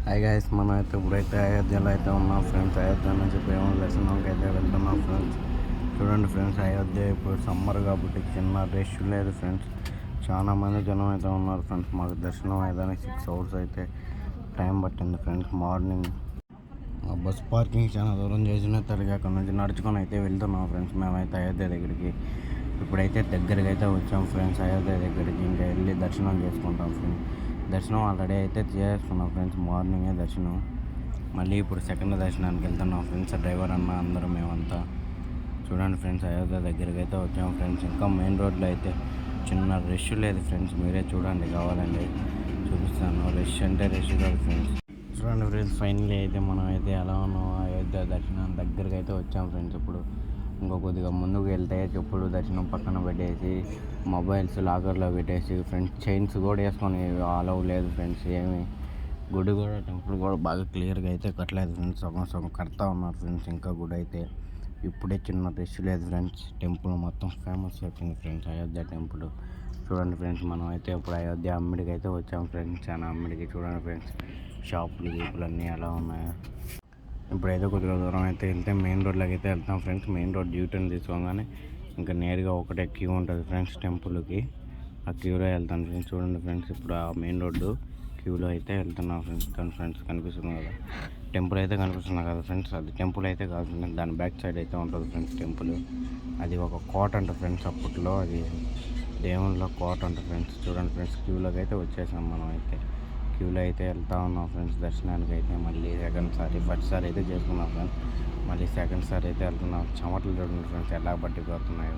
Hi guys, మనం అయితే ఇప్పుడైతే అయోధ్యలో అయితే ఉన్నాం ఫ్రెండ్స్. అయోధ్య నుంచి ప్రేమ దర్శనంకి అయితే వెళ్తున్నాం ఫ్రెండ్స్. చూడండి ఫ్రెండ్స్, అయోధ్య ఇప్పుడు సమ్మర్ కాబట్టి చిన్న రష్ లేదు ఫ్రెండ్స్. చాలా మంది జనం అయితే ఉన్నారు ఫ్రెండ్స్. మాకు దర్శనం అయ్యేదానికి 6 hours అయితే టైం పట్టింది ఫ్రెండ్స్. మార్నింగ్ బస్ పార్కింగ్ చాలా దూరం చేసిన తరగతి అక్కడ నుంచి నడుచుకొని అయితే వెళ్తున్నాం ఫ్రెండ్స్. మేమైతే అయోధ్య దగ్గరికి ఇప్పుడైతే దగ్గరికి అయితే వచ్చాం ఫ్రెండ్స్. అయోధ్య దగ్గరికి ఇంకా వెళ్ళి దర్శనం చేసుకుంటాం ఫ్రెండ్స్. దర్శనం ఆల్రెడీ అయితే చేసుకున్నాం ఫ్రెండ్స్, మార్నింగే దర్శనం. మళ్ళీ ఇప్పుడు సెకండ్ దర్శనానికి వెళ్తున్నాం ఫ్రెండ్స్. డ్రైవర్ అన్న అందరూ మేమంతా. చూడండి ఫ్రెండ్స్, అయోధ్య దగ్గరికి అయితే వచ్చాం ఫ్రెండ్స్. ఇంకా మెయిన్ రోడ్లో అయితే చిన్న రష్ లేదు ఫ్రెండ్స్. మీరే చూడండి, కావాలండి చూపిస్తాను. రష్ అంటే రష్ కాదు ఫ్రెండ్స్. చూడండి ఫ్రెండ్స్, ఫైనల్లీ అయితే మనం అయితే ఎలా ఉన్నాం, అయోధ్య దర్శనం దగ్గరికి అయితే వచ్చాం ఫ్రెండ్స్. ఇప్పుడు ఇంకో కొద్దిగా ముందుకు వెళ్తే చెప్పులు దర్శనం పక్కన పెట్టేసి మొబైల్స్ లాకర్లో పెట్టేసి ఫ్రెండ్స్, చైన్స్ కూడా వేసుకొని అలౌ లేదు ఫ్రెండ్స్. ఏమి గుడి కూడా టెంపుల్ కూడా బాగా క్లియర్గా అయితే కట్టలేదు ఫ్రెండ్స్. సగం సగం కడతా ఉన్నారు ఫ్రెండ్స్. ఇంకా గుడి అయితే ఇప్పుడే చిన్న రష్ లేదు ఫ్రెండ్స్. టెంపుల్ మొత్తం ఫేమస్ అయిపోయింది ఫ్రెండ్స్, అయోధ్య టెంపుల్. చూడండి ఫ్రెండ్స్, మనం అయితే ఇప్పుడు అయోధ్య అమ్మిడికి అయితే వచ్చాం ఫ్రెండ్స్. చాలా అమ్మిడికి చూడండి ఫ్రెండ్స్, షాపులు గీపులు అన్నీ ఎలా ఉన్నాయో. ఇప్పుడైతే కొద్దిగా దూరం అయితే వెళ్తే మెయిన్ రోడ్లోకి అయితే వెళ్తాం ఫ్రెండ్స్. మెయిన్ రోడ్ డ్యూటర్న్ తీసుకోగానే ఇంకా నేరుగా ఒకటే క్యూ ఉంటుంది ఫ్రెండ్స్ టెంపుల్కి. ఆ క్యూలో వెళ్తాను ఫ్రెండ్స్. చూడండి ఫ్రెండ్స్, ఇప్పుడు ఆ మెయిన్ రోడ్డు క్యూలో అయితే వెళ్తున్నాం ఫ్రెండ్స్. ఫ్రెండ్స్ కనిపిస్తుంది కదా, టెంపుల్ అయితే కనిపిస్తుంది కదా ఫ్రెండ్స్. అది టెంపుల్ అయితే కాదు ఫ్రెండ్స్, దాని బ్యాక్ సైడ్ అయితే ఉంటుంది ఫ్రెండ్స్ టెంపుల్. అది ఒక కోట అంట ఫ్రెండ్స్. అప్పట్లో అది దేవుళ్ళ కోట అంట ఫ్రెండ్స్. చూడండి ఫ్రెండ్స్, క్యూలోకి అయితే వచ్చేసాం మనం అయితే. క్యూలో అయితే వెళ్తా ఉన్నాం ఫ్రెండ్స్ దర్శనానికి అయితే. మళ్ళీ ఫస్ట్ సారి అయితే చేసుకున్నాం ఫ్రెండ్స్. మళ్ళీ సెకండ్ సారి అయితే వెళ్తున్నాం. చెమటలు చూడండి ఫ్రెండ్స్ ఎలా పట్టిపోతున్నాయో.